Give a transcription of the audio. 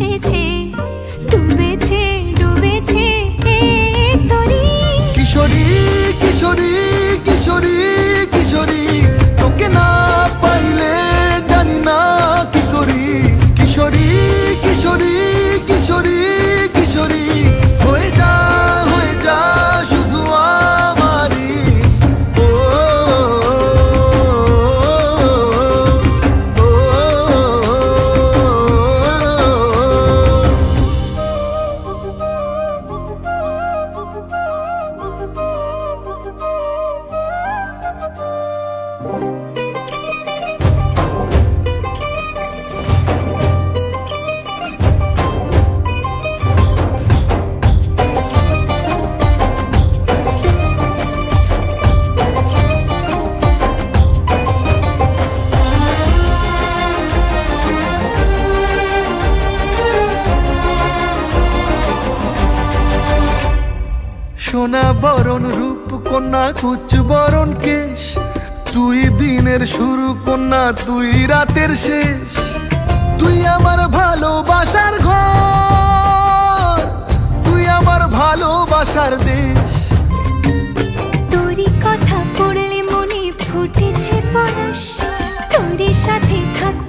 এসেছে, ডুবেছে ডুবেছে এই তরি। কিশোরী কিশোরী কিশোরী কিশোরী, তোকে না পাইলে জানি না কি করি। কিশোরী কিশোরী কিশোরী কিশোরী, হয়ে যা শুধু আমারই। ও সোনা বরণ রূপ কন্যা, কুচ বরণ কেশ, তুই দিনের শুরু কন্যা, তুই রাতের শেষ। তুই আমার ভালোবাসার ঘর, তুই আমার ভালোবাসার দেশ। তোরই কথা পড়লে মনে ফুটেছে পরশ, তোরই সাথে থাকবো